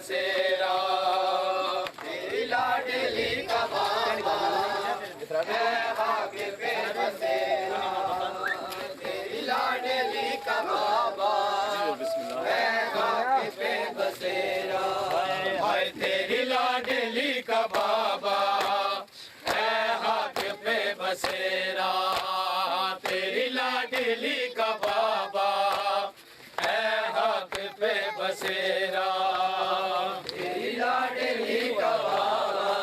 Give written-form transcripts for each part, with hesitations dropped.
बसेरा तेरी लाडली का बाबा है हाकिम पे बसेरा तेरी लाडली का बाबा है हाकिम पे बसेरा हाय तेरी लाडली का बाबा है हाकिम पे बसेरा तेरी लाडली का बाबा है हाकिम पे बसेरा तेरी लाडली का बाबा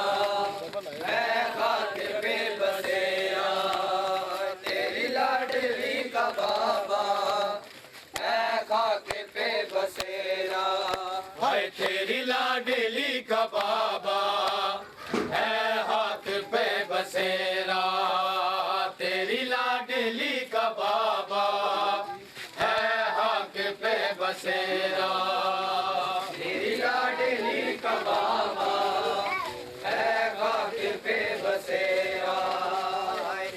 है हाकिम पे बसेरा तेरी लाडली का बाबा है हाकिम पे बसेरा हाय तेरी लाडली का बाबा है हाकिम पे बसेरा तेरी लाडली का बाबा है हाकिम पे बसेरा तेरी लाडली का बाबा है हाकिम पे बसेरा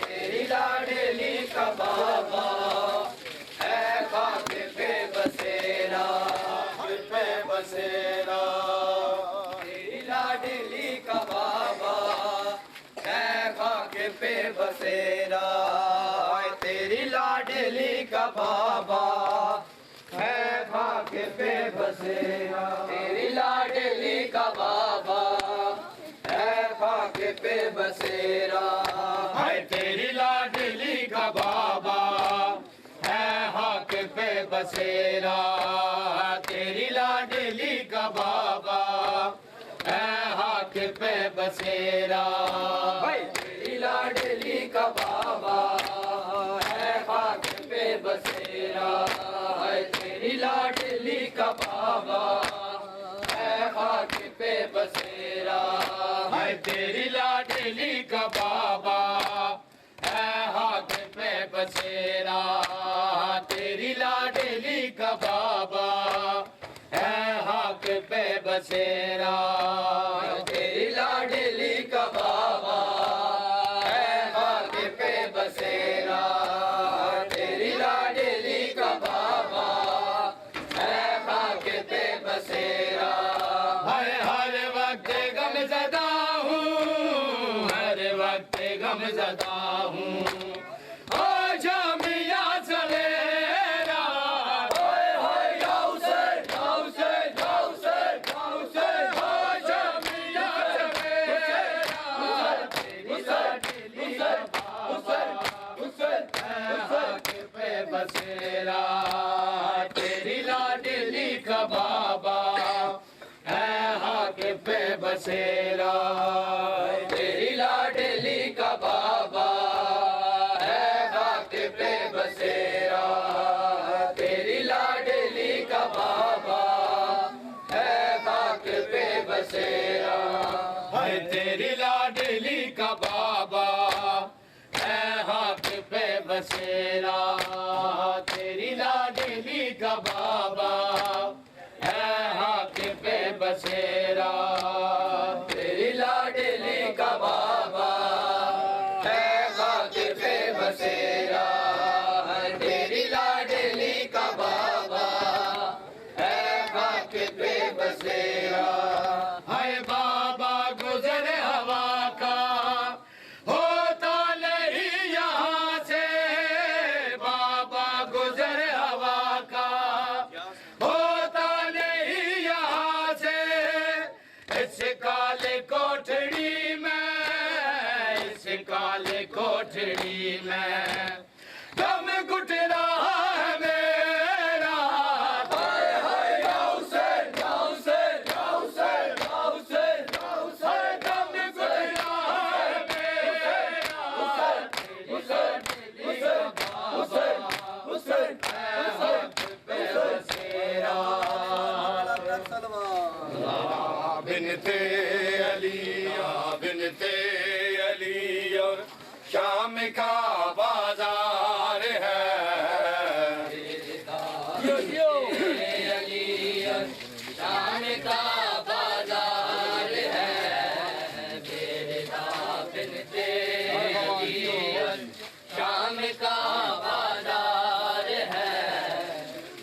तेरी लाडली का बाबा है हाकिम पे बसेरा पे बसेरा तेरी लाडली का बाबा है हाकिम पे बसेरा तेरी लाडली का बाबा है हाकिम पे बसेरा तेरी लाडली का बाबा है हाकिम पे बसेरा हाय तेरी लाडली का बाबा है हाकिम पे बसेरा तेरी लाडली का बाबा है हाकिम पे बसेरा तेरी लाडली का बाबा है हाकिम पे बसेरा तेरी लाडली का बाबा है हाकिम पे बसेरा है तेरी लाडली का बाबा है हाकिम पे बसेरा तेरी लाडली का बाबा है हाकिम पे बसेरा तेरी लाडली का बाबा है हाकिम पे बसेरा तेरी लाडली का बाबा है हाकिम पे बसेरा हर वक्त गमज़दा हूँ हर वक्त गमज़दा हूँ बसेरा तेरी लाडली का बाबा है हाकिम पे बसेरा तेरी लाडली का बाबा है हाकिम पे बसेरा तेरी लाडली का बाबा है हाकिम पे बसेरा है तेरी लाडली का बाबा है हाकिम पे बसेरा तेरी लाडली का बाबा है हाकिम पे बसेरा तेरी लाडली का बाबा है हाकिम पे बसेरा तेरी लाडली का बाबा है हाकिम पे बसेरा हाय बाबा गुजर हवा का गुजर हवा का होता नहीं यहाँ से इस काले कोठड़ी में इस काले कोठड़ी में दम घुट रहा है मेरा हाय हाय गाँव से गाँव से गाँव से गाँव से गाँव से दम घुट रहा है मेरा बिनते अली और शाम का बाजार है शाम का बाजार है बिनते शाम का बाजार है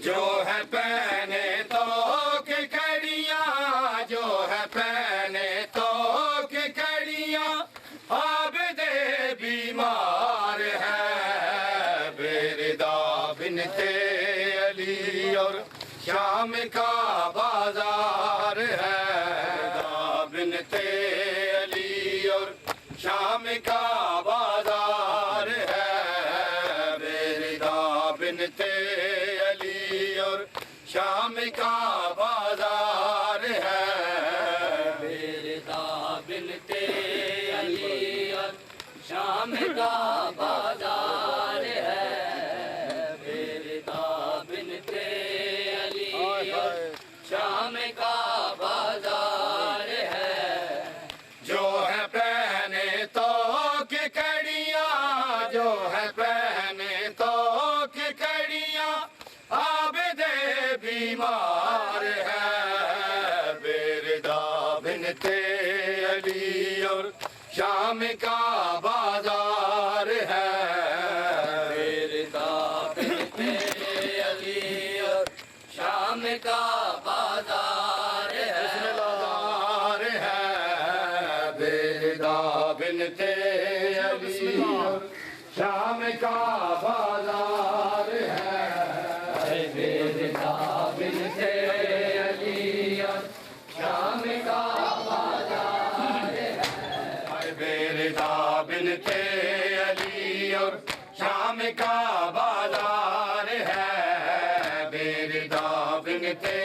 जो है पहने तो कि कड़ियाँ आबिदे बीमार है बेरिदा बिनते अली और शाम का बाजार है बिनते अली और शाम का बाजार है बेरिदा बिनते अली और शाम का बाजार है बेरिदा बिनते अली और शाम का बाजार है बेरिदा बिनते अली और शाम का बाजार है जो है पहने तो की कड़ियाँ जो है पहने तो की कड़ियाँ आबिदे बीमार है बेरिदा बिनते अली और शाम का बाजार है बेरिदा बिनते अली और शाम का बाजार है बेरिदा बिनते अली और शाम का बाजार है बेरिदा बिनते अली और शाम का बाजार है बेरिदा बिनते अली और शाम का बाजार है बेरिदा बिनते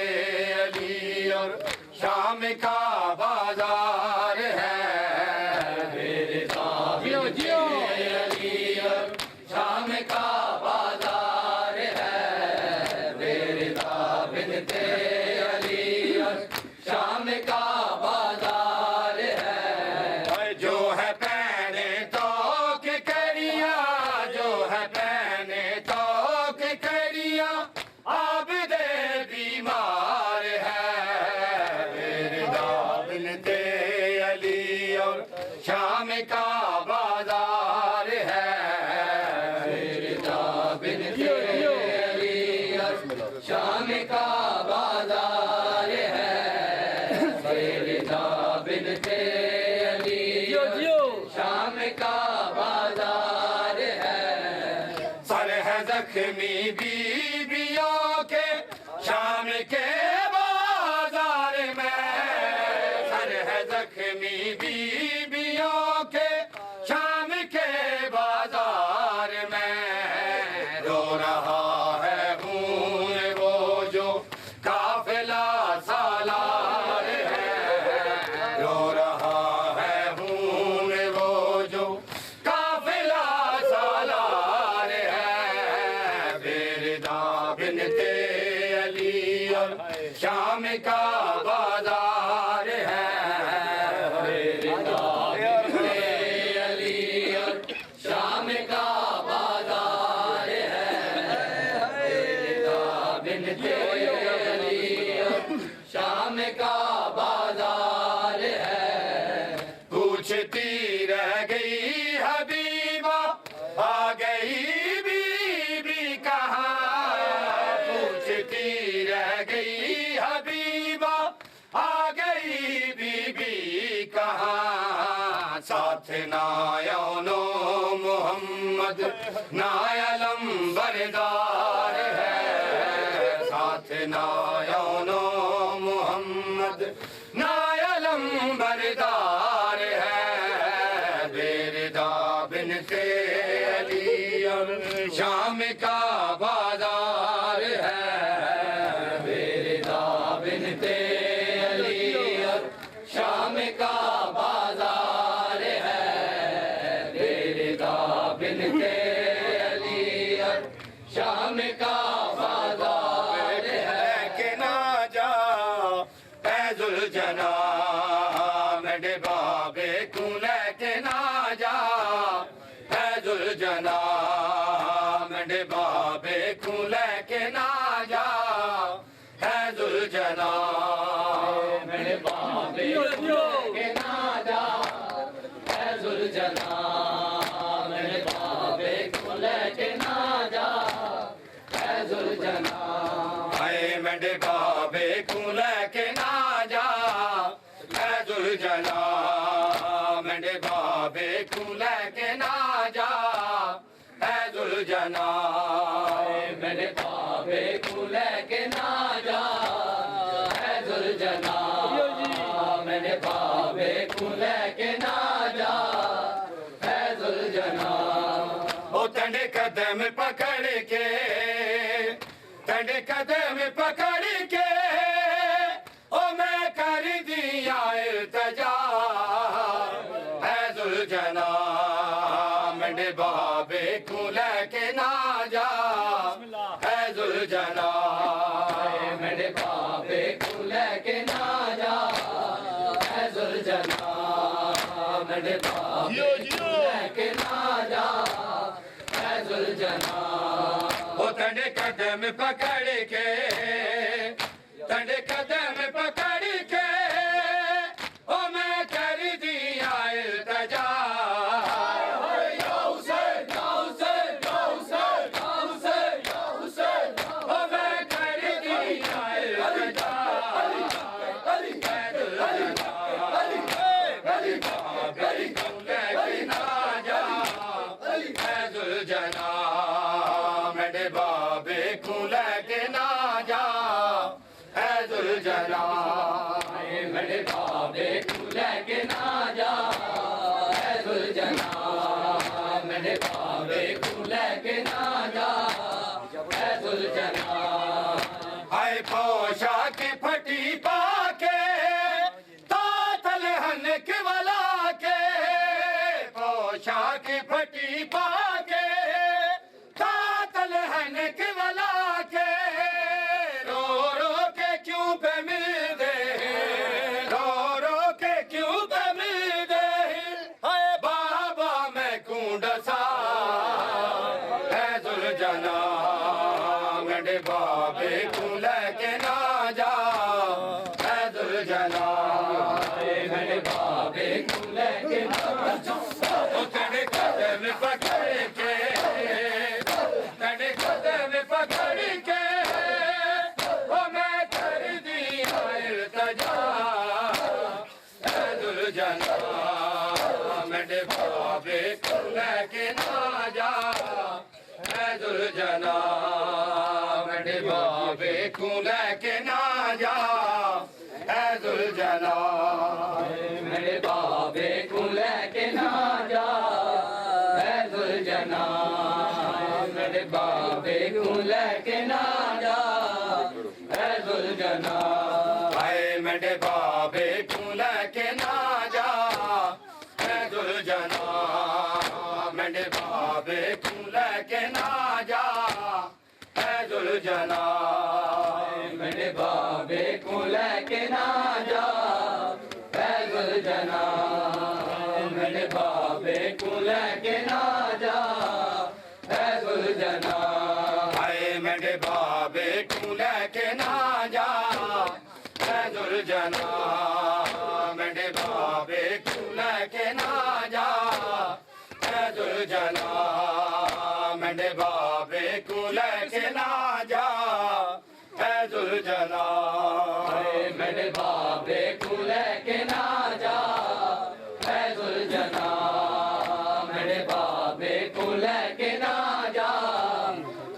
अली और शाम का बाजार है बेरिदा बिनते अली और शाम का बाजार है बेरिदा बिनते अली और शाम का बाजार है जो है पहने तो के करिया जो है पहने तो के करिया आबिदे बीमार है बेरिदा बिनते अली और शाम का बाजार है बेरिदा बिनते अली और शाम का बाजार है बेरिदा बिनते अली शाम का बाजार है सर है जख्मी बीबियों के शाम के बाजार में सर है जख्मी बीबियों के शाम के बाजार में रो रहा है खून वो जो काफिला सालार है रो रहा है खून वो जो काफिला सालार है बेरिदा बिनते अली और शाम का बाजार है बेरिदा बिनते अली और शाम का बाजार है बेरिदा बिनते अली और शाम का बाजार है पूछती रह गई हबीबा आ गई बीबी कहाँ पूछती रह गई हबीबा आ गई बीबी कहाँ साथ नायनो मोहम्मद नायलम बरदार है साथ नायनो मोहम्मद नायलम बरदार है बेरिदा बिनते अली और शाम का बाजार है बेरिदा बिनते अली और शाम का बाजार है बेरिदा बिनते अली और शाम का बाजार है कि ना जा फैजुल जना मेरे बाबे तू लेके ना जा फैजुल जना मेरे बाबे तू लेके ना जा फैजुल जना मेरे बाबे लेके ना जा फैजुल जना मेरे बाबे तू लेके ना जा फैजुल जना आए मेरे बाबे तू लेके ना जा फैजुल जना मेरे बाबे को लेके ना जा है जुलझना मेरे बाबे को लेके ना जा है जुलझना मेरे बाबे को लेके ना जा है जुलझना ओ तंडे कदम पकड़ के तंडे कदम पकड़ के ओ मैं कर दिया इल्तजा है जुलझना मेरे बाबे को लेके ना जा है जुलझना मेरे बाबे को लेके ना जा है जुलझना मेरे बाबे को लेके ना जा है जुलझना ओ तंडे कदम पकड़ के तंडे कदम पकड़ के ओ मैं कर दिया इल्तजा मेरे बाबे को लेके ना जा है जुलझना मेरे बाबे को लेके ना जा है जुलझना मेरे बाबे को लेके ना जा है जुलझना हाय पोशाक फटी पाके तातल हनक वाला के पोशाक फटी पाके तातल हनक वाला के रो रो के क्यों पे मिल दे रो रो के क्यों पे मिल दे हाय बाबा मैं कुंडसा है जुलझना मेरे बाबे को लेके ना जा है जुलझना मेरे बाबे को लेके ना जा ओ तेरे कदम पकड़ के तेरे कदम पकड़ के ओ मैं कर दिया इल्तजा है जुलझना मेरे बाबे को लेके ना जा है जुलझना मेरे बाबे को लेके ना जा है जुलझना मेरे बाबे को लेके ना जा है जुलझना मेरे बाबे को लेके ना जा है जुलझना हाय मेरे बाबे को लेके ना जा है जुलझना मेरे बाबे को लेके ना जा है जुलझना मेरे बाबे को लेके ना जा है जुलझना मेरे बाबे को लेके ना जा है जुलझना हाय मेरे बाबे को लेके ना जा है जुलझना मेरे बाबे को लेके ना जा है जुलझना मेरे बाबे को लेके ना जा है जुलझना मेरे बाबे को लेके ना जा है जुलझना मेरे बाबे को लेके ना जा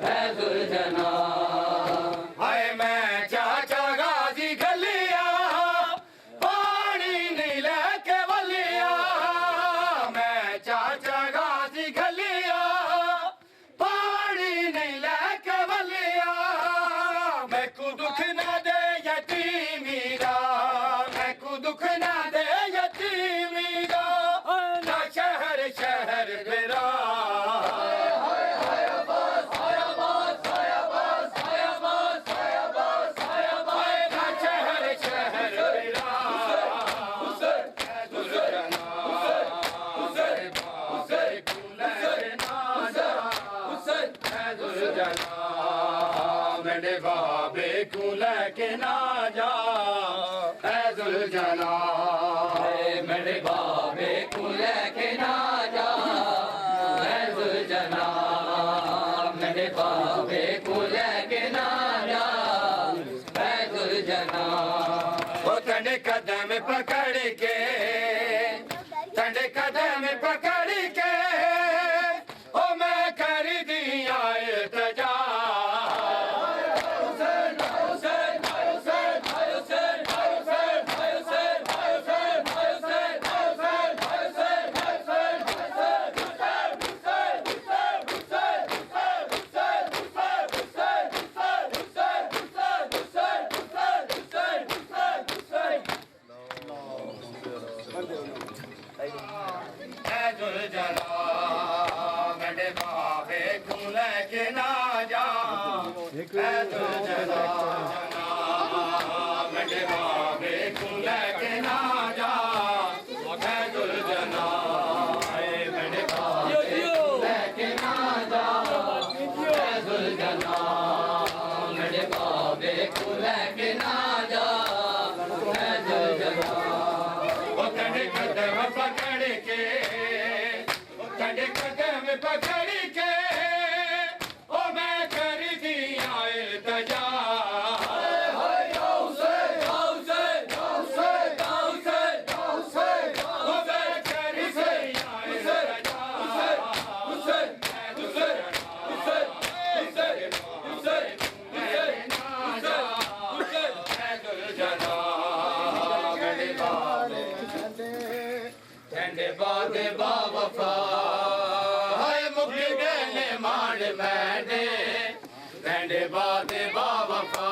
है जुलझना हाय मैं चाचा गाजी गलिया पानी नहीं लेके वलिया मैं चाचा गाजी गलिया पानी नहीं लेके वलिया मैं को दुख ना दे यतीमी दा मैं को दुख ना दे यतीमी दा ना शहर शहर फिरा मेरे बाबे को लेके ना जा है जुलझना मेरे बाबे को लेके ना जा है जुलझना मेरे बाबे को लेके ना जा है जुलझना वो तंडे कदम पकड़ के तंडे ऐजुल जना मेरे बाबे को लेके ना जा ऐजुल जना मेरे बाबे को लेके ना जा ऐजुल जना मेरे बाबे को लेके ना जा ऐजुल जना मेरे बाबे को लेके ना जा ऐजुल जना पकड़ के कड़े कदम पकड़ के ओ मैं कर दिया इल्तिजा बादे बावफा हाय मुख गए मान मैंने डंडे बादे बावफा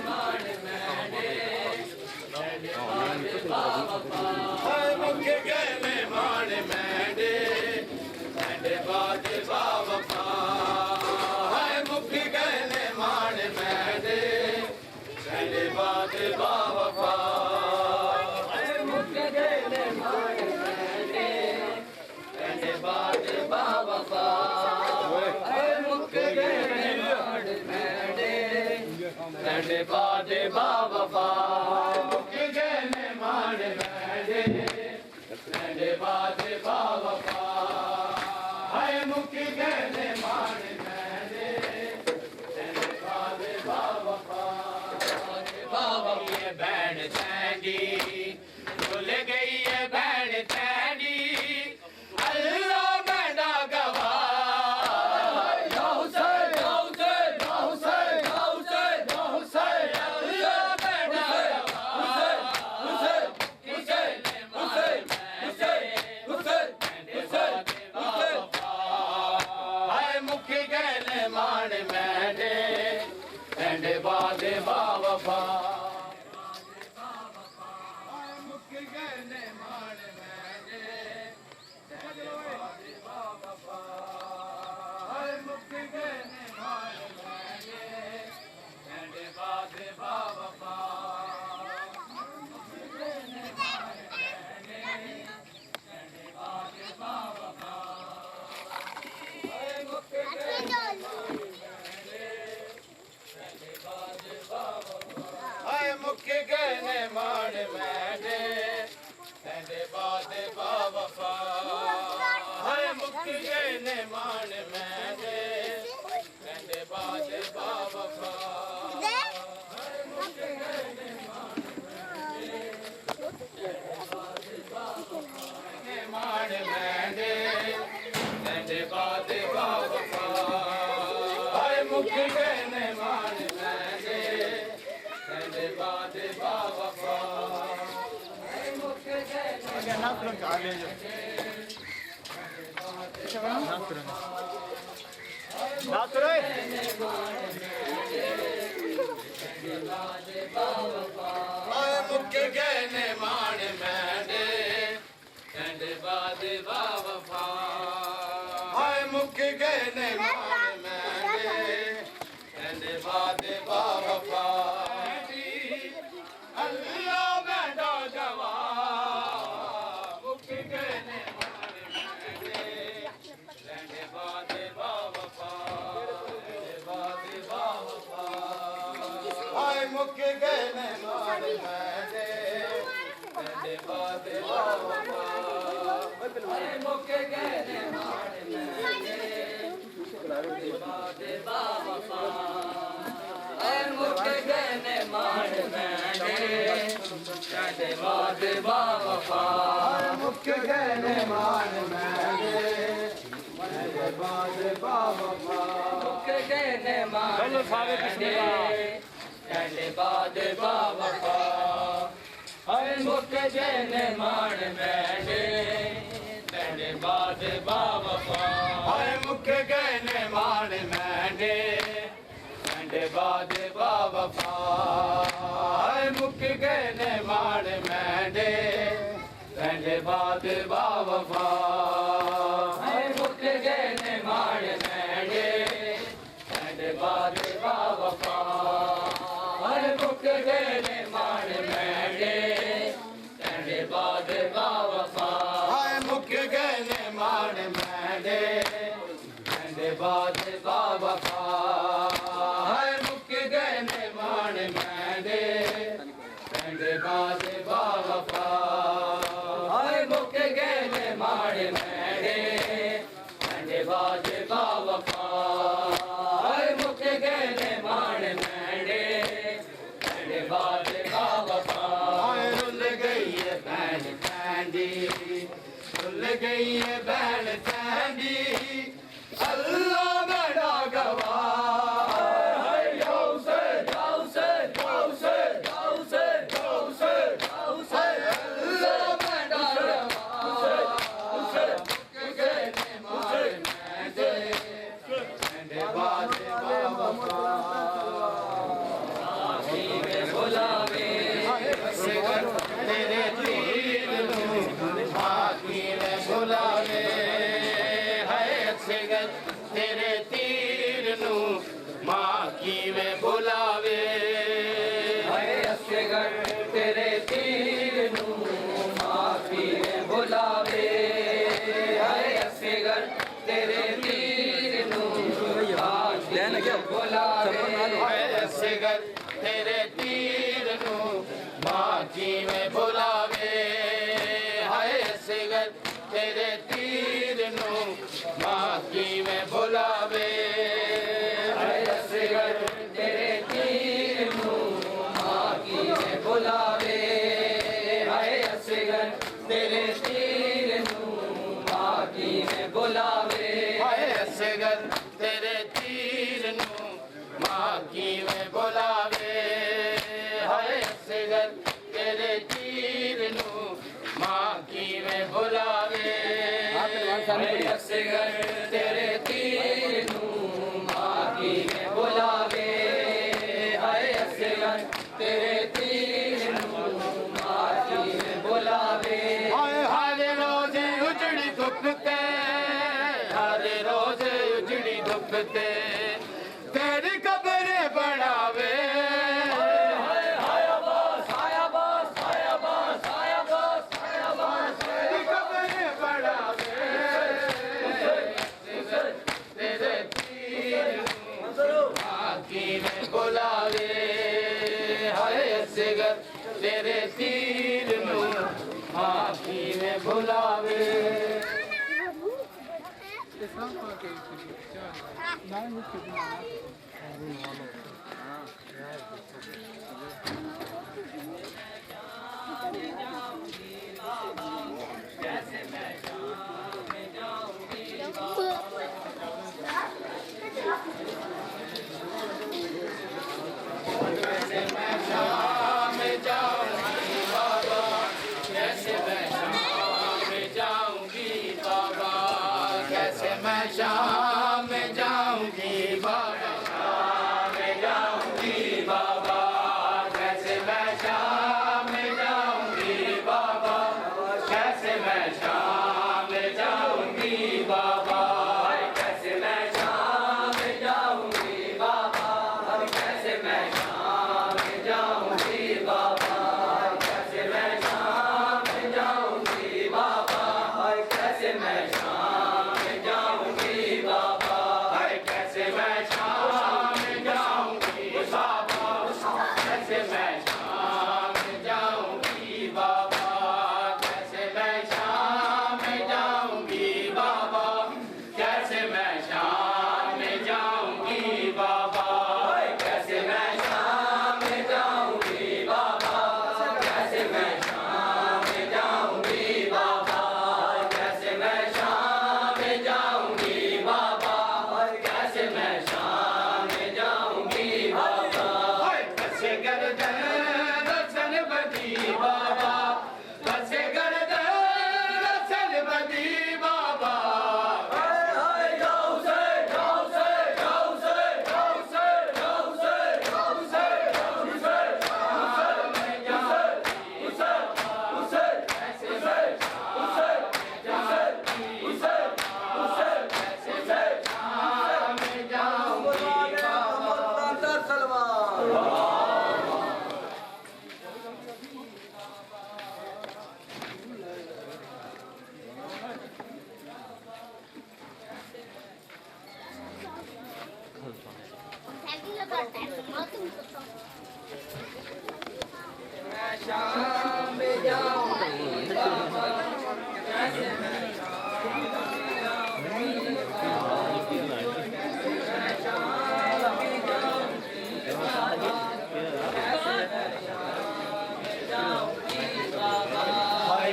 मान मैंने डंडे बादे बावफा हाय मुख गए मान मैंने डंडे बादे बावफा हाय मुख गए मान मैंने डंडे बादे बावफा बावफा मुख गए मान मैंने डंडे बादे बावफा मुख गए मान मैंने डंडे बादे बावफा हाय मुख गए मान मैंने डंडे बादे बावफा बाबा ये बैठ सैंडी भूल गई है बैठ सैंडी अल्लाह मान मैंने डंडे बादे बावफा मुख गए मान मैंने डंडे बादे बावफा मुख गए मान मैंने डंडे बादे बावफा मुख गए मान मैंने डंडे बादे बावफा हाय मुख गए मान मैंने डंडे बादे बावफा मुख गए मान मैंने डंडे बादे बावफा हाय मुख गए मान मैंने डंडे बादे बावफा मुख गए नाम तुरंत आ ले जो नाम तुरंत मुख गए मान मैंने डंडे बादे बावफा हाय मुख गए मान मैंने डंडे बादे बावफा अल्लाह बैठा जवा मुख गए मान मैंने डंडे बादे बावफा डंडे बादे बावफा हाय मुख गए मान मैंने डंडे बादे बावफा हाय मुख गए मान मैंने डंडे बादे बावफा हाय मुख गए मान मैंने डंडे बादे बावफा मुख गए मान मैंने डंडे बादे बावफा मुख गए मान डंडे बादे बावफा हाय मुख गए मान मैंने डंडे बादे बावफा हाय मुख गए मान मैंने डंडे बादे बावफा हाय मुख गए मान मैंने डंडे तेरे बाद बावफा मुक गए ने माण मैंडे तेरे बाद बावफा मुक गए ने माण मैंडे तेरे बाद बावफा मुक गए ने माण मैंडे तेरे बाद बावफा मुक गए ने माण मैंडे तेरे बाद बावफा मुक गए ने माण मैंडे तेरे बाद बावफा मुक गए ने माण मैंडे तेरे बाद बावफा रुल गई है बैन सैंडी रुल गई है बैन सैंडी अल्लाह बड़ा गवाह तेरे तीर बाकी में बुलावे है असगर तेरे तीर माँ की में बुलावे है असगर तेरे तीर माँ की में बुलावे है असगर तेरे तीर माँ की में बुलावे है असगर तेरे तीर माँ की में बुलावे हाय असगर तेरे तीर माँ की में बुलावे हाय असगर तेरे तीर माँ की में बुलावे हाय असगर तेरे तीर माँ की में बुलावे हाय असगर तेरे तीर माँ की में बुलावे हाय असगर तेरे तीर माँ की में बुलावे हाय असगर तेरे तीर माँ की में बुलावे हाय असगर तेरे तीर माँ की में बुलावे हर रोज उजड़ी दुखते हर रोज उजड़ी दुखते तेरी कब्र बढ़ावे बुलावे हाय असगर तेरे तीर आँखी में बुलावे कैसे मैं जाऊंगी कैसे मैं शाम जाऊंगी बाबा कैसे मैं शाम जाऊंगी बाबा कैसे मैं शाम जाऊंगी बाबा शाम जाऊंगी बाबा कैसे मैं शाम जाऊंगी बाबा कैसे मैं शाम जाऊंगी बाबा कैसे मैं शाम जाऊंगी बाबा कैसे मैं शाम जाऊंगी बाबा कैसे मैं शाम जाऊंगी बाबा कैसे मैं शाम जाऊंगी बाबा कैसे मैं शाम जाऊंगी बाबा कैसे मैं शाम जाऊंगी बाबा कैसे मैं शाम मैं शाम जाऊंगी बाबा कैसे मैं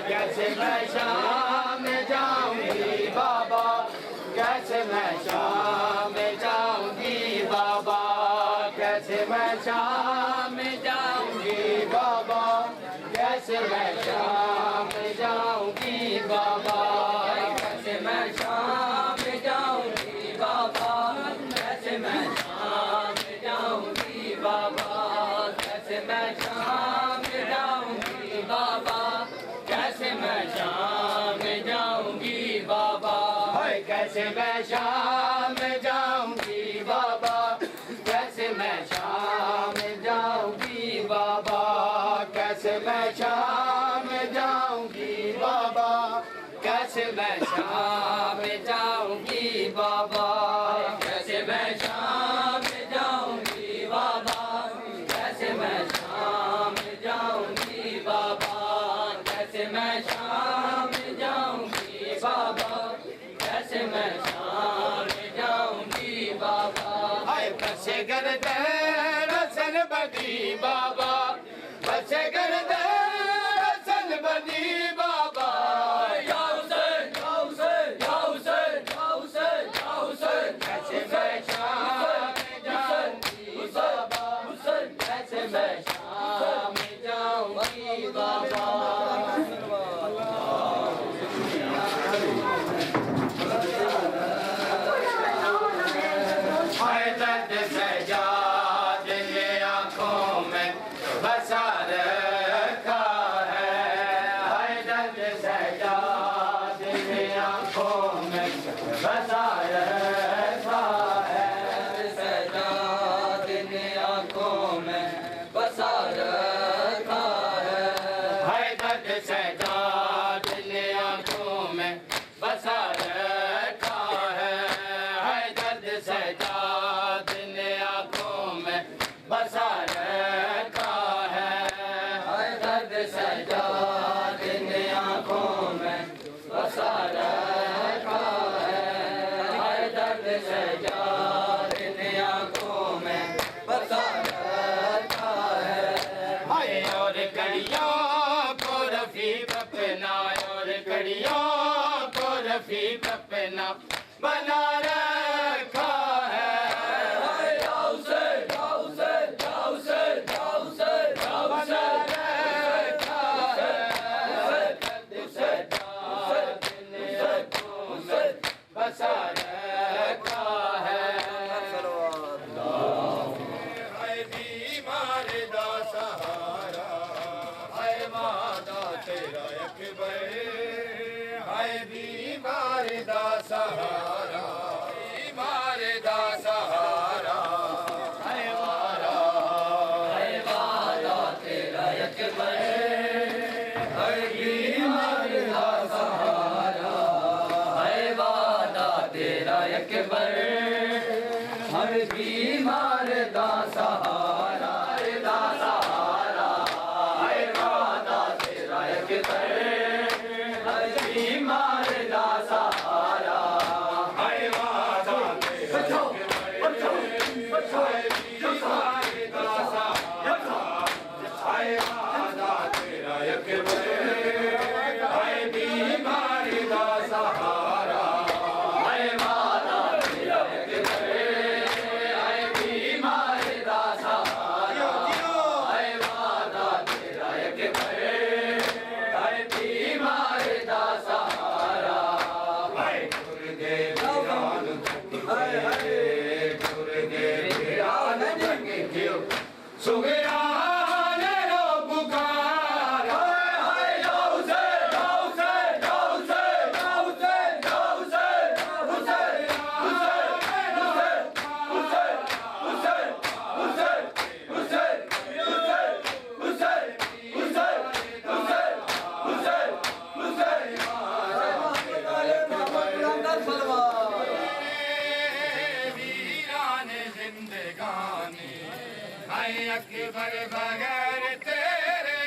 कैसे मैं शाम जाऊंगी बाबा कैसे मैं शाम जाऊंगी बाबा कैसे मैं शाम जाऊंगी बाबा कैसे मैं शाम जाऊंगी बाबा कैसे मैं शाम जाऊंगी बाबा कैसे मैं शाम जाऊंगी बाबा कैसे मैं शाम जाऊंगी बाबा कैसे मैं शाम जाऊंगी बाबा कैसे मैं शाम जाऊंगी बाबा कैसे मैं शाम जाऊंगी बाबा कैसे मैं शाम जाऊंगी बाबा कैसे मैं शाम जाऊंगी बाबा कैसे मैं शाम जाऊंगी बाबा कैसे मैं शाम जाऊंगी बाबा कैसे मैं शाम जाऊंगी बाबा कैसे मैं शाम जाऊंगी बाबा बसे गर्दे रसन बदी बाबा बसे गर्दे रसन बदी बाबा या हुसैन या हुसैन या हुसैन या हुसैन या हुसैन कैसे मैं शाम जाऊंगी बाबा हुसैन कैसे मैं शाम जाऊंगी बाबा दर्द सजाद ये आँखों में बसा रखा है हाय दर्द सजाद ये आँखों में बसा रखा है सजाद ये आँखों में बसा रखा है हाय दर्द सजाद ये आँखों में बसा रखा है हाय दर्द सजाद बसा रखा है हाय दर्द सजाद ने आँखों में बसा रखा है हाय दर्द सजाद ने आँखों में बसा रखा है हाय और कड़ियों को रफीक अपना और कड़ियों को रफीक अपना बना रखा है बसा रखा है हाय बीमार दा सहारा हाय मादा तेरा अकबर हाय बीमार दा सहारा बीमार दा सहारा हाय मादा तेरा अकबर हाय बीमार दा सहारा तेरा अकबर हर बीमार दा सहारा दा सहारा हाय वादा तेरा अकबर हर बीमार दा सहारा हाय वादा तेरा हाय वादा तेरा अकबर हाय बीमार दा सहारा सहारा अकबर बगैर तेरे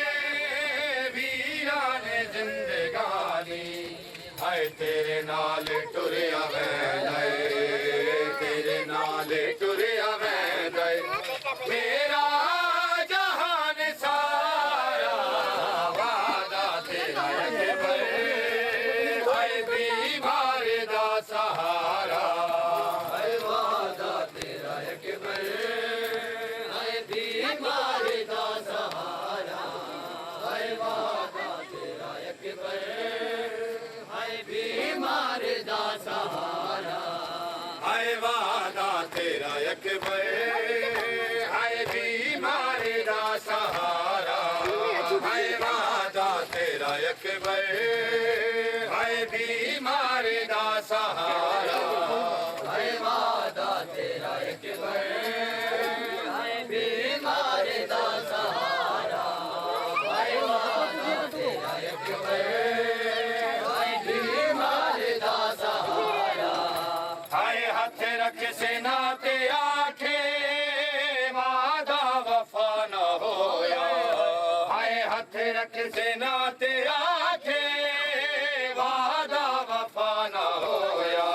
वीरान जिंदगानी हाय तेरे नाल टुरिया मैं तेरे नाल टुरिया मैं मेरा जहान सारा वादा तेरा अकबर हाय बीमार दा सहारा हाय वादा तेरा अकबर हाय बीमार दा सहारा हाय वादा तेरा अकबर हाय बीमार दा सहारा हाय वादा तेरा अकबर हाय बीमार दा सहारा हाय वादा तेरा अकबर हाय बीमार दा सहारा हाय वादा तेरा अकबर हाय बीमार दा सहारा हाय वादा तेरा अकबर हाय बीमार दा सहारा हाय हथ रख सेना ते आखे वादा वफा न होया हाय हथ रख सेना ते आखे वादा वफा न होया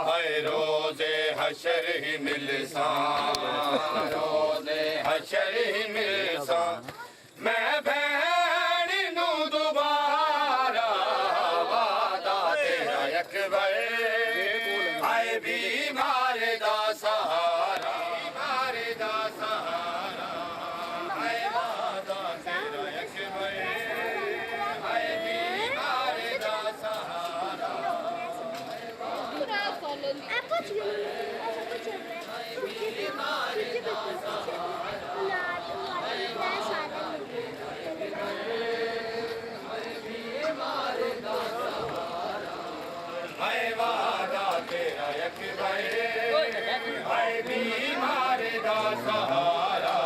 हाय रोजे हशर ही मिलसा रोजे हशर ही मिलसा मैं भैन नू दोबारा वादा तेरा अकबर हाय बीमार दा सहारा बीमार दा सहारा हाय वादा तेरा अकबर हाय बीमार दा सहारा हाय वादा तेरा अकबर हाय बीमार दा सहारा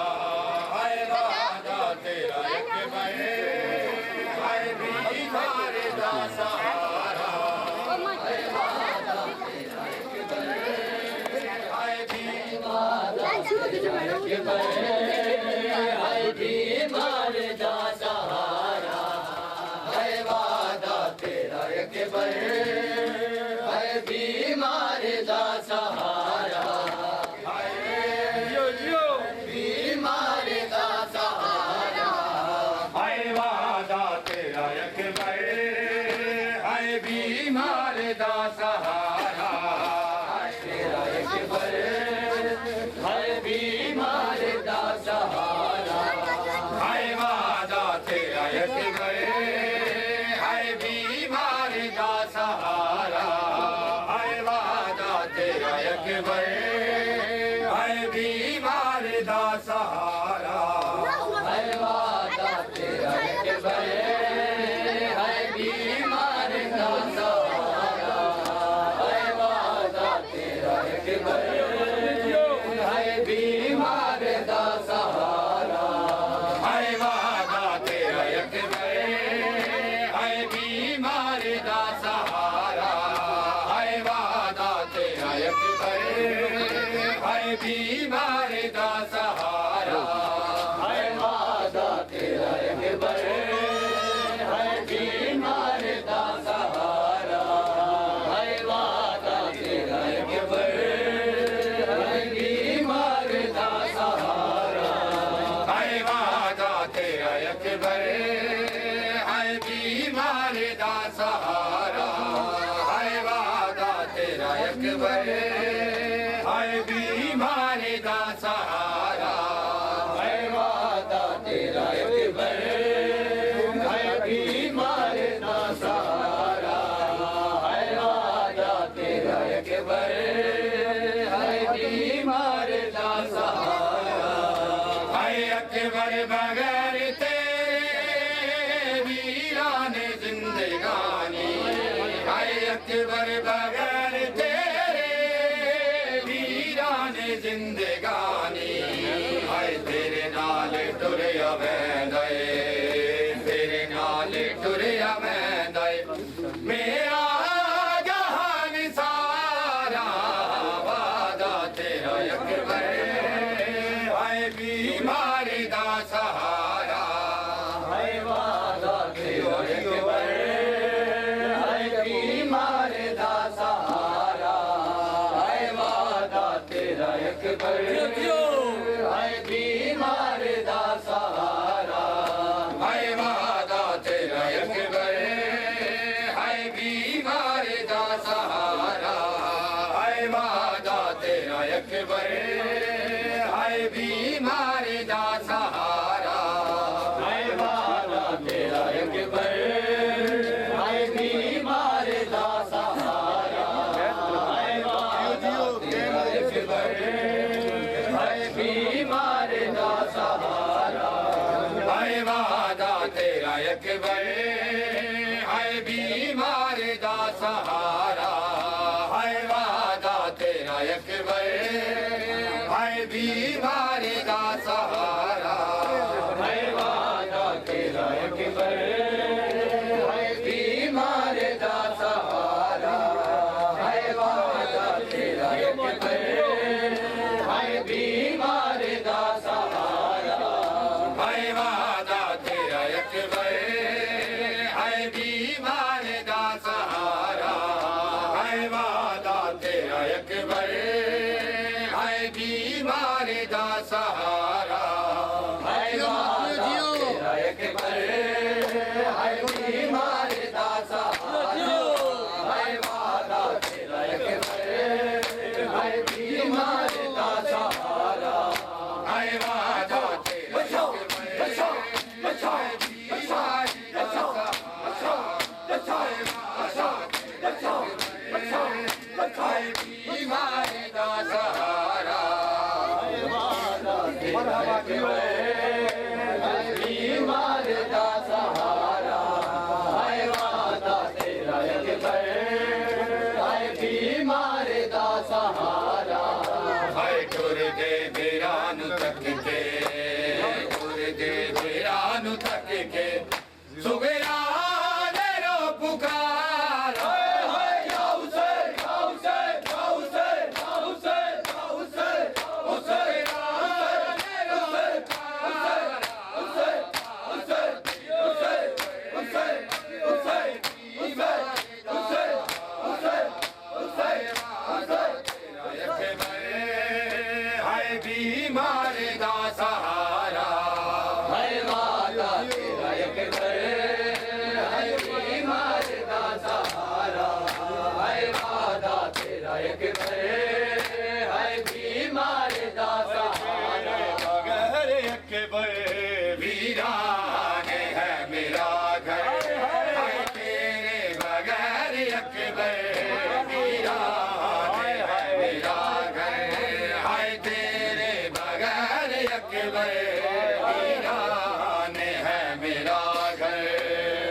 हाय वादा तेरा अकबर हाय बीमार दा सहारा हाय वादा तेरा अकबर हाय बीमार अकबर हाय बीमार दा सहारा हाय वादा तेरा अकबर हाय बीमार दा सहारा बीमार दा सहारा हाय वादा तेरा अकबर हाय बीमार दा सहारा तेरा अकबर हाय बीमार दा सहारा हाय वादा तेरा अकबर हाय बीमार दा सहारा हाय वादा तेरा अकबर हाय बीमार दा सहारा हाय वादा तेरा अकबर हाय बीमार दा सहारा हाय वादा तेरा अकबर हाय बीमार दा सहारा हाय वादा तेरा अकबर हाय बीमार दा सहारा हाय वादा तेरा अकबर हाय बीमार दा सहारा हाय वादा तेरा अकबर हाय बीमार दा सहारा हाय वादा तेरा अकबर हाय बीमार दा सहारा हाय वादा तेरा अकबर हाय बीमार दा सहारा हाय वादा तेरा अकबर हाय बीमार दा सहारा हाय वादा तेरा अकबर हाय बीमार दा सहारा हाय वादा तेरा अकबर हाय बीमार दा सहारा हाय अकबर बगैर तेरे वीरान जिंदगानी हाय अकबर बगैर तेरे वीरान जिंदगानी हाय तेरे नाल टुरिया मैं तेरे नाल टुरिया मैं मेरा जहान सारा वादा तेरा अकबर हाय बीमार सहारा, हाय वादा तेरा अकबर, हाय बीमार दा सहारा, हाय वादा तेरा अकबर, हाय बीमार दा सहारा, हाय वादा तेरा अकबर, हाय बीमार दा सहारा, हाय वादा तेरा अकबर, हाय बीमार दा सहारा, हाय वादा तेरा अकबर, हाय बीमार दा सहारा, हाय वादा तेरा अकबर, हाय बीमार दा सहारा, हाय वादा तेरा अकबर, हाय बीमार दा सहारा, हाय वादा तेरा बीमार दा सहारा, हाय वादा तेरा अकबर, हाय बीमार दा सहारा, हाय वादा तेरा अकबर, हाय बीमार दा सहारा, बगैर अकबर वीरान है मेरा घर, हाय तेरे बगैर अकबर वीरान है मेरा घर, हाय तेरे बगैर अकबर वीरान है मेरा घर,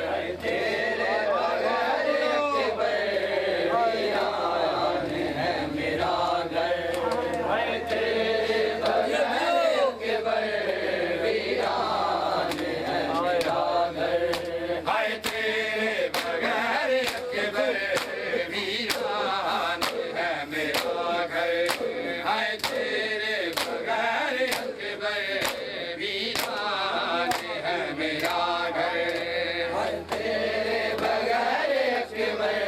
हाय तेरे बगैर अकबर वीरान है मेरा घर, हाय तेरे बगैर अकबर वीरान है मेरा घर, हाय तेरे बगैर अकबर वीरान है मेरा घर, हाय तेरे बगैर अकबर वीरान है मेरा घर, हाय तेरे बगैर अकबर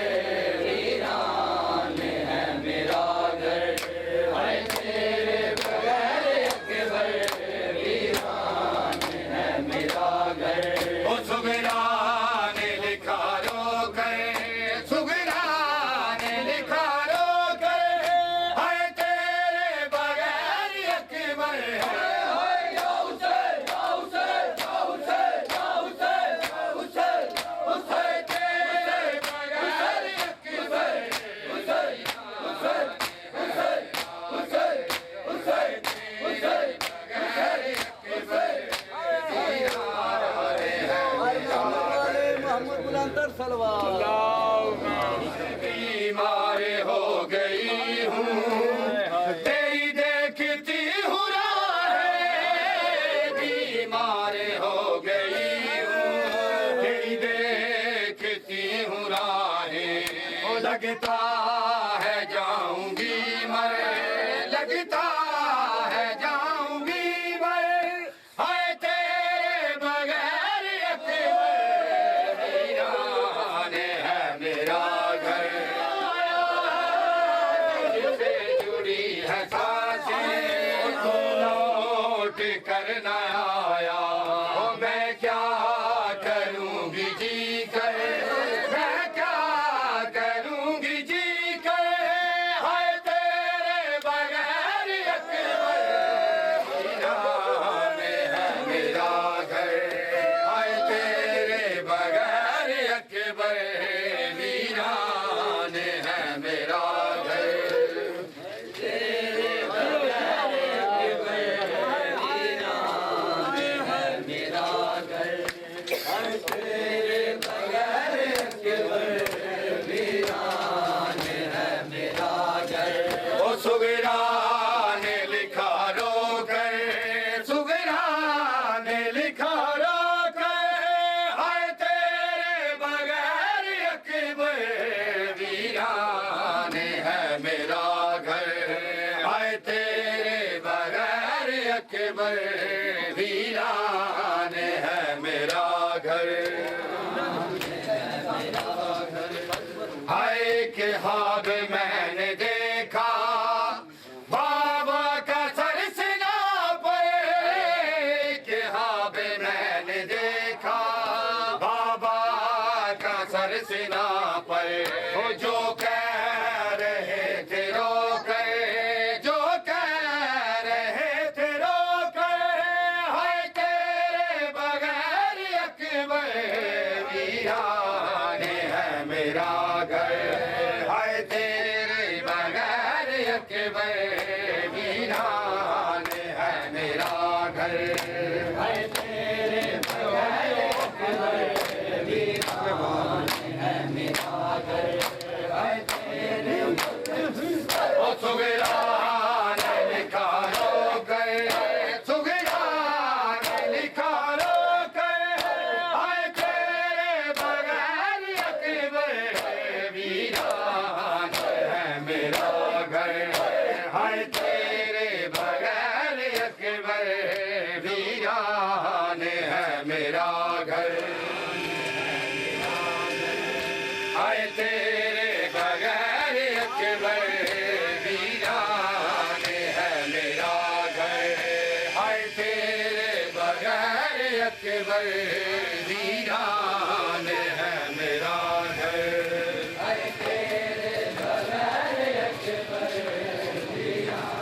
वीरान है मेरा घर, हाय तेरे बगैर अकबर वीरान है मेरा घर। ओ सुगरा ने लिखा रो कर, सुगरा ने लिखा रो कर, हाय तेरे बगैर अकबर है, हाय या हुसैन या हुसैन या हुसैन या हुसैन या हुसैन, हुसैन तेरे बगैर अकबर, हुसैन हुसैन हुसैन हुसैन हुसैन हुसैन बगैर अकबर मोहम्मद बुलंदर सलवार बीमार हो गई हूँ तेरी देखती हूँ राहें, बीमार हो गई हूँ तेरी देखती हूँ राहें, ओ लगता है जाऊंगी मर, लगता है जाऊंगी मर, हाय तेरे बगैर अकबर वीरान है मेरा घर, जिससे जुड़ी है सांसें तो लौट कर न आया, ओ मैं क्या करूंगी जी कर, मैं क्या करूंगी जी कर, हाय तेरे बगैर अकबर वीरान है मेरा घर, हाय तेरे बगैर अकबर वीरान है मेरा घर, तेरे बगैर अकबर वीरान के ख्वाब मैंने देखा, बाबा का सर सीना पर के ख्वाब मैंने देखा, बाबा का सर सीना पर वो जो कह रहे थे रो कर, जो कह रहे थे रो कर, हाय तेरे बगैर अकबर वीरान है मेरा घर, हाय तेरे बगैर अकबर वीरान है मेरा घर, हाय तेरे बगैर अकबर वीरान है मेरा घर, हाय तेरे ओ सुगरान लिखा रो कर, सुगरान लिखा रो कर, हाय तेरे बगैर अकबर वीरान है मेरा घर, हाय तेरे बगैर अकबर वीरान है मेरा घर, हाय तेरे बगैर अकबर वीरान है मेरा घर, हाय तेरे बगैर अकबर वीरान है मेरा घर, हाय तेरे बगैर अकबर वीरान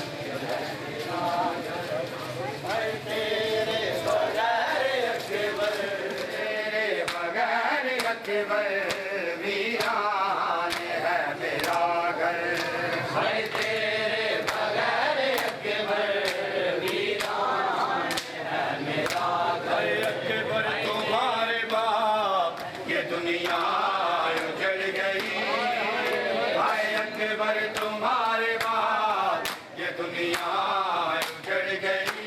है मेरा घर, हाय तेरे बगैर अकबर, तेरे बगैर अकबर वीरान है मेरा घर, हाय तेरे बगैर अकबर वीरान है मेरा घर, अकबर तुम्हारे बाप ये दुनिया उजड़ गई, हाय अकबर तुम्हारे बाप ये दुनिया उजड़ गई,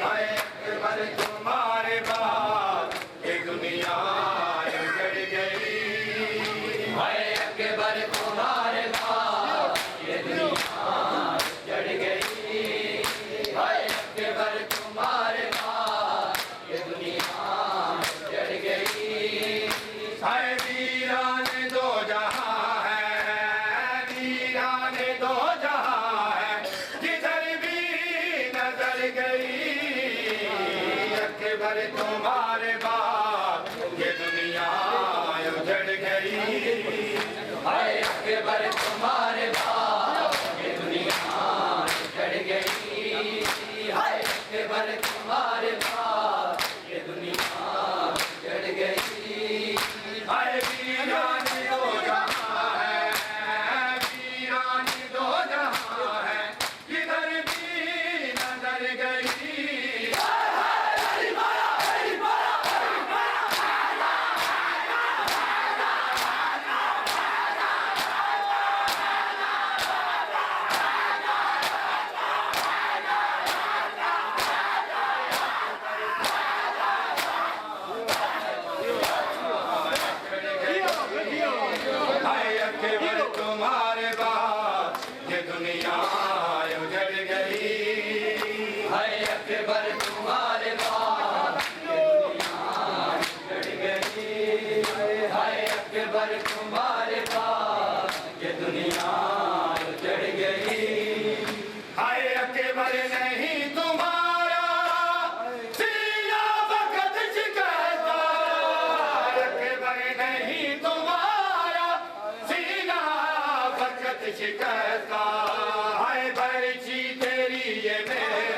हाय अकबर तुम्हारे बाप ये दुनिया उजड़ गई, हाय अकबर तुम्हारे बाप ये दुनिया उजड़ गई, हाय अकबर तुम्हारे बाप ये दुनिया उजड़ गई, हाय वीरान दो जहां है, वीरान दो जहां है, जिधर भी नजर गई, अकबर तुम्हारे बाप ये दुनिया उजड़ गई, हाय अकबर तुम्हारे बाप ये दुनिया उजड़ गई, हाय अकबर तुम्हारे बाप ये दुनिया उजड़ गई, हाय वीरान दो जहां है, वीरान दो जहां है, किधर भी नजर गई, हाय अकबर तुम्हारे बाप ये दुनिया उजड़ गई, हाय अकबर तुम्हारे बाप ये दुनिया उजड़ गई, हाय अकबर तुम्हारे बाप ये दुनिया उजड़ गई, हाय अकबर नहीं तुम्हारा सीना वक्त शिकता, अकबर नहीं तुम्हारा सीना वक्त शिकता, हाय बर्ची तेरी ये मेरे,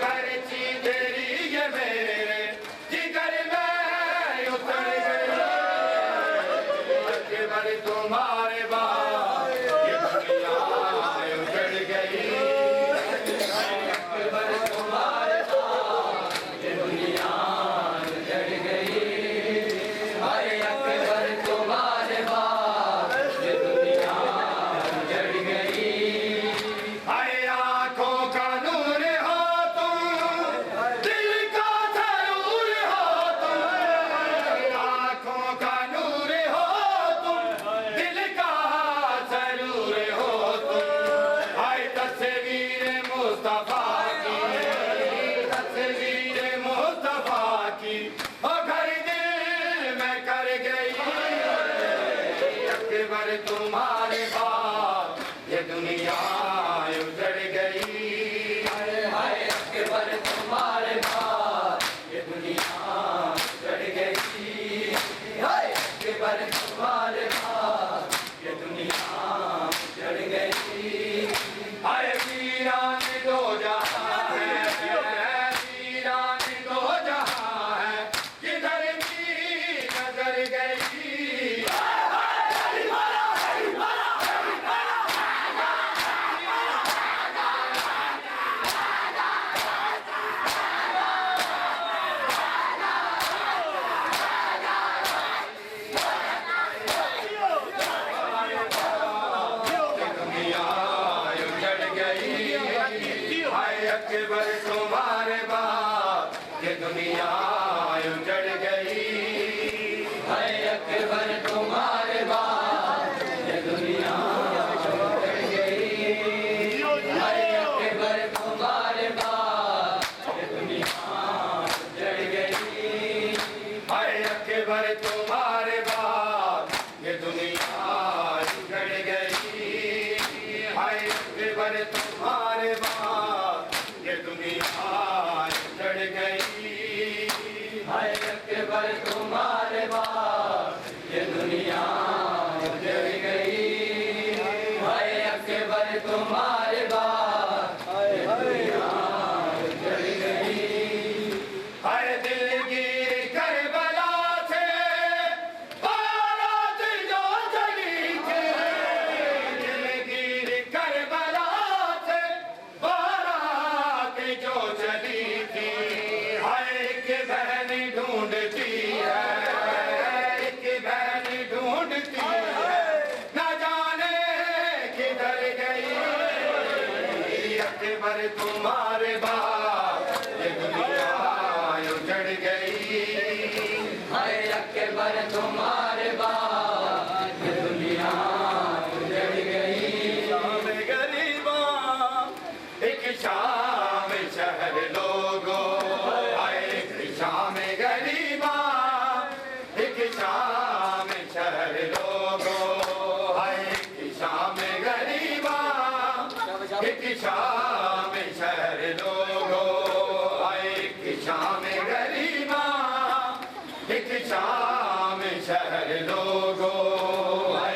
बर्ची तेरी ये मेरे जिगर में उतर गई, अकबर तुम्हारे बाप ये दुनिया उजड़ गई, अकबर तुम्हारे बाप ये दुनिया उजड़ गई, हाय अकबर तुम्हारे बाप ये दुनिया उजड़ गई, हाय आँखों का नूर हो तुम, दिल का जरूर हो तुम, आँखों का नूर हो तुम, दिल का अकबर तुम्हारे बाद ये दुनिया उजड़ गई। हाय अकबर तुम्हारे बाद ये दुनिया उजड़ गई। हाय अकबर तुम्हारे बाद ये दुनिया उजड़ गई। हाय वीरान दो जहां है, वीरान दो जहां है, किधर की नजर गई। अकबर तुम्हारे बाद ये दुनिया उजड़ गई। हाय अकबर तुम्हारे बाद ये दुनिया उजड़ गई। हाय अकबर तुम्हारे बाद ये दुनिया उजड़ गई। हाय अकबर तुम्हारे बाद ये दुनिया उजड़ गई। हाय अकबर तुम्हारे बाद ये दुनिया उजड़ गई। हाय अकबर तुम्हारे बाद ये दुनिया उजड़ गई। हाय अकबर तुम्हारे बाद ये दुनिया उजड़ गई। हाय दिलगीर करबला से बारात जो चली थी, दिलगीर करबला से जो चली थी। हाय एक बहन ढूंढती है, एक बहन ढूंढती है, न जाने किधर गई। अकबर तुम्हारे बाद ये दुनिया उजड़ गई। हाय अकबर तुम्हारे बाद ये दुनिया उजड़ गई। शाम गरीबा एक शाम शहर लोगों, एक शाम गरीबा एक शाम शहर लोगों। एक शाम गरीबा एक शाम शहर लोगों। एक शाम गरीबा एक शाम शहर लोगों।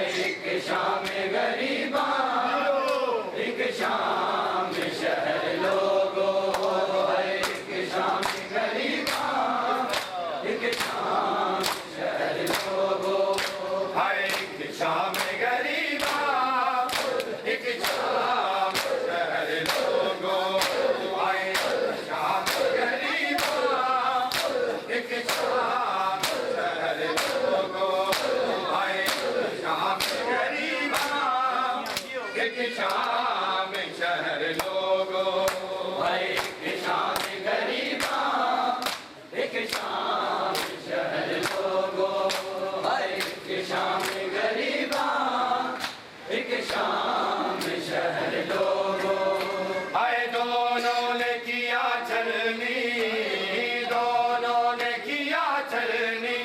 एक शाम गरीबा एक शाम शहर लोगों। एक शाम गरीबा एक शाम शहर लोगों। एक शाम गरीबा एक शाम शहर लोगों। एक शाम गरीबा एक शाम शहर लोगों। एक शाम गरीबा एक शाम शहर लोगों। एक शाम गरीबा एक शाम शहर लोगों। एक शाम गरीबा एक शाम शहर लोगों। आए दोनों ने किया चलनी, दोनों ने किया चलनी,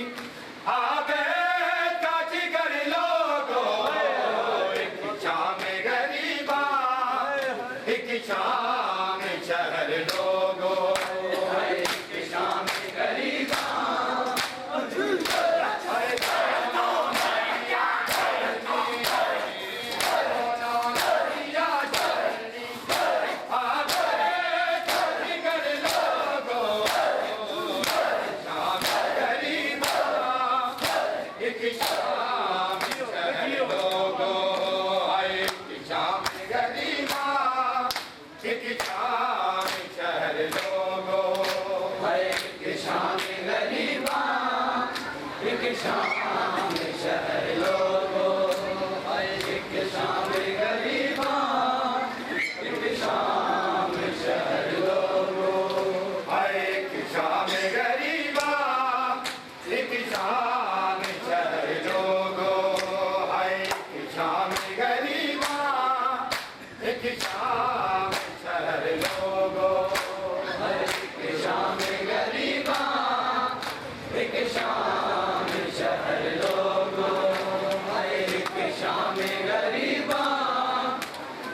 आबे काजी कर लोगो। एक शाम गरीबा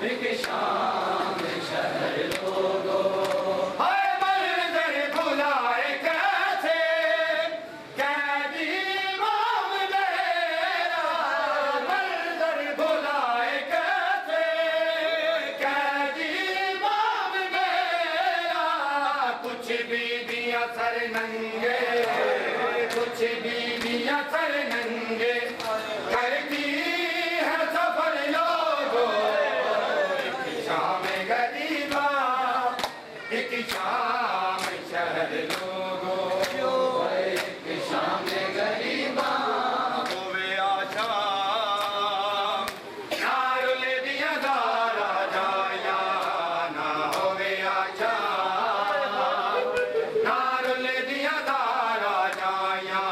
एक शाम शहर लोगो हाय मंजर भुलाए कैसे कैदी इमाम मेरा मंजर भुलाए कैसे कैदी इमाम मेरा कुछ बीबियां सर नंगे कुछ बीबियां सर नंगे करती है सफर लोगो एक शाम गरीबा एक शाम शहर लोगो एक शाम गरीबा होवे आशा नारुल दिया दारा जाया ना होवे आशा नारुल दिया दारा जाया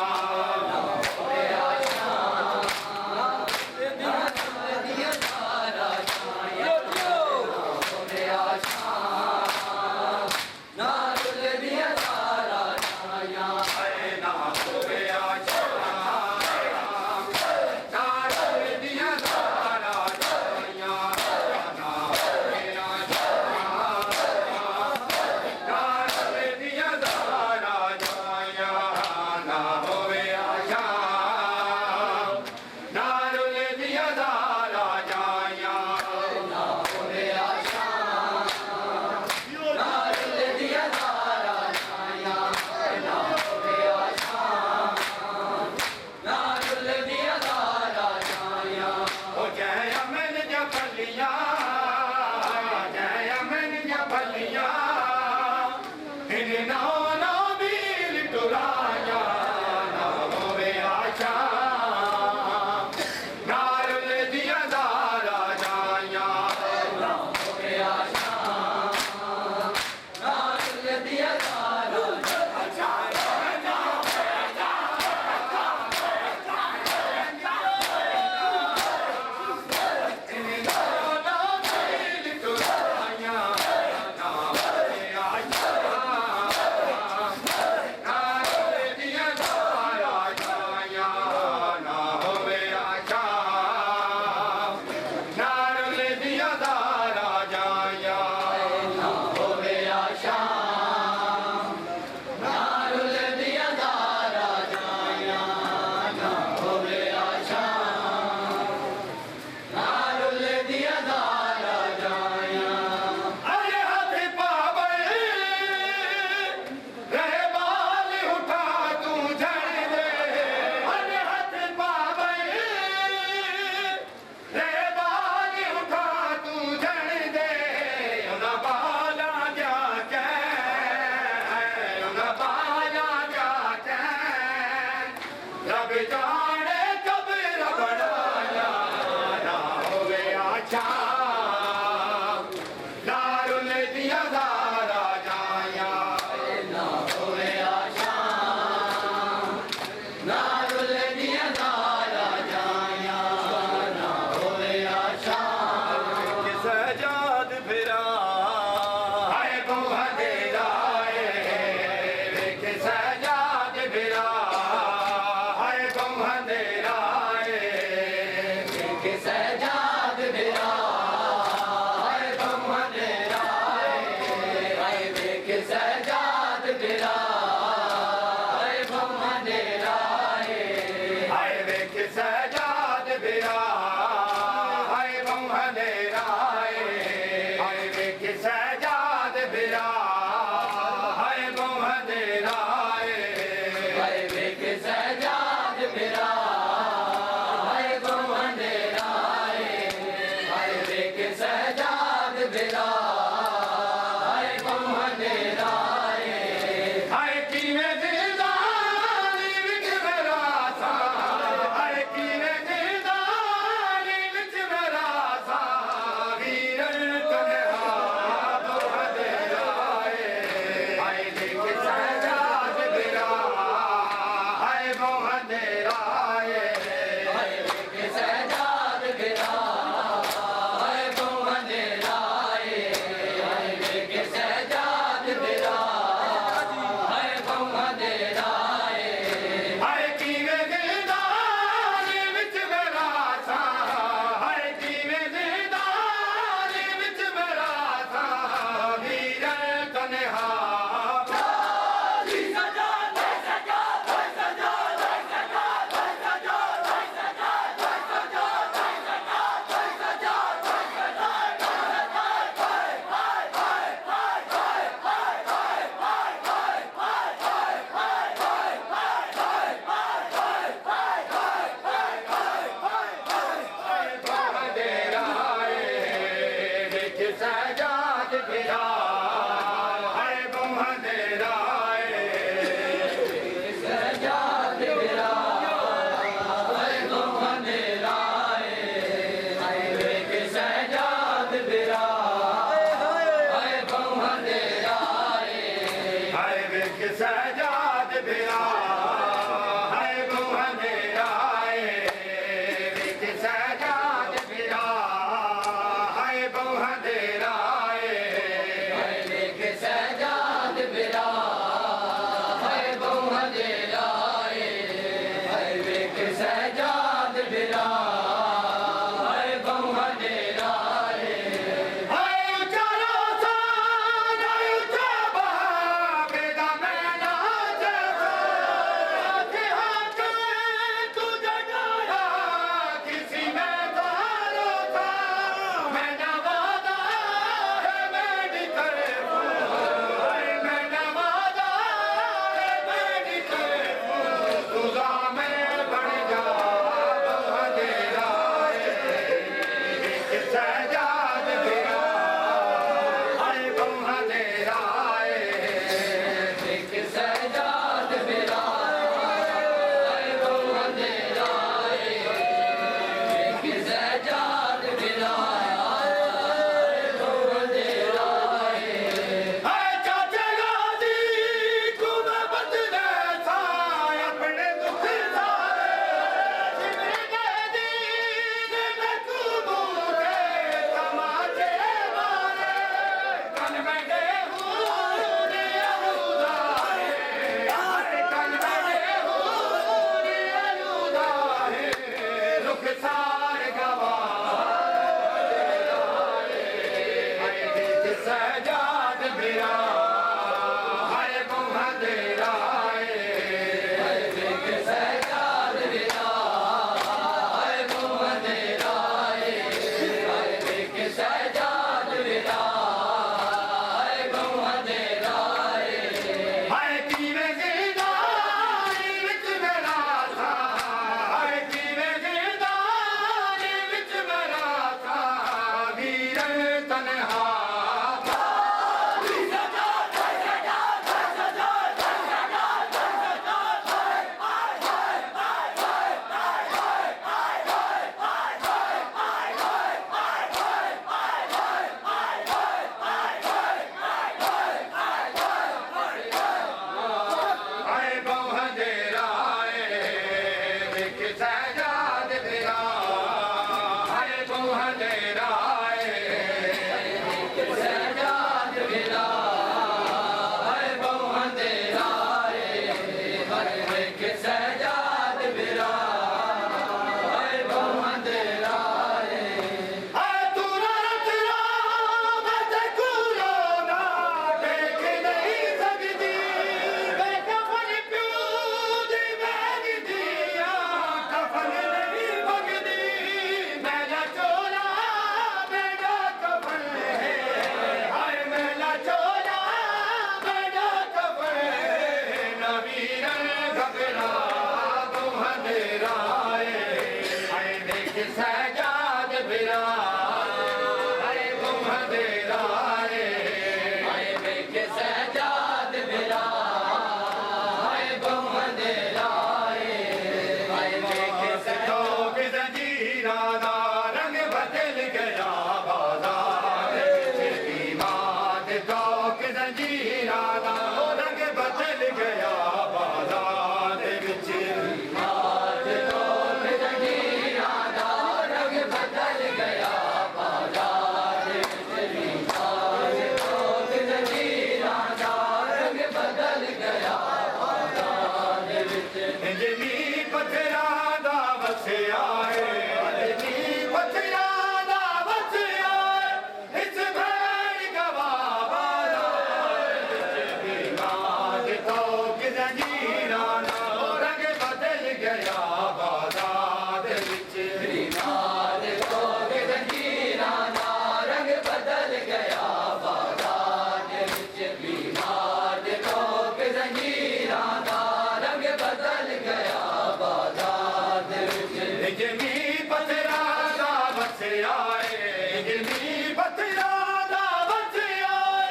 आए गिनी बतिया दा बच आए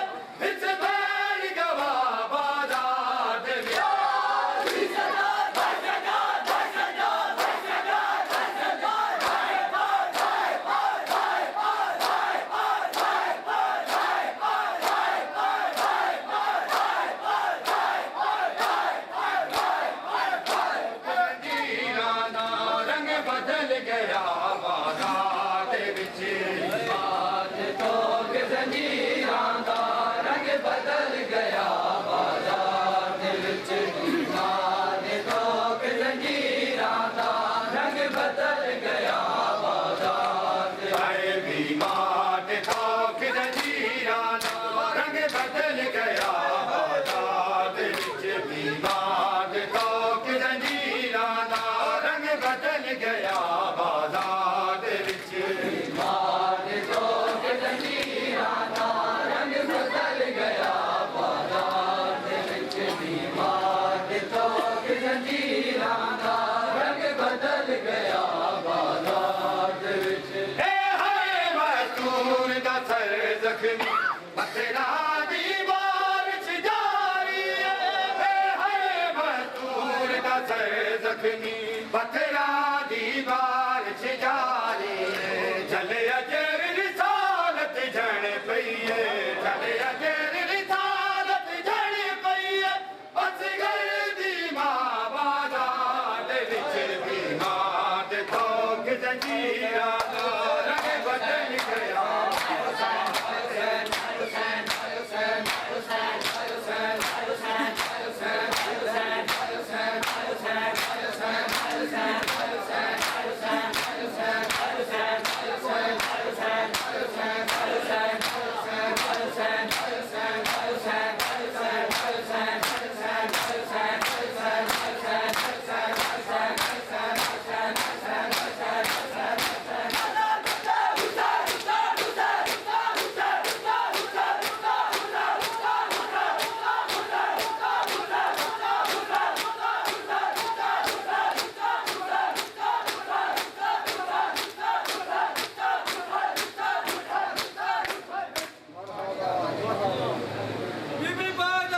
इस बैल गवा बाजार दे रंग बदल गया बाजार दे विच आज तो जंजीरां दा रंग बदल गया बाजार दे विच आज तो जंजीरां दा रंग बदल गया बाजार दे आए बीमार तो जंजीरां दा रंग बदल गया बाजार दे विच बीमार तो जंजीरां दा रंग बदल गया बाजार दे विच बीमार तो जंजीरां दा रंग बदल गया बाजार दे विच बीमार तो जंजीरां दा रंग बदल गया बाजार दे विच ए हाय मजदूर दा सर जख्मी बथेरा दीवार च जारी है हाय मजदूर दा सर जख्मी बथेरा दीवार च जारी चले अजर रिसालत जण पई है चले अजर रिसालत जण पई है असगर दी मां बाजार दे विच बीमार तो जंजीरां दा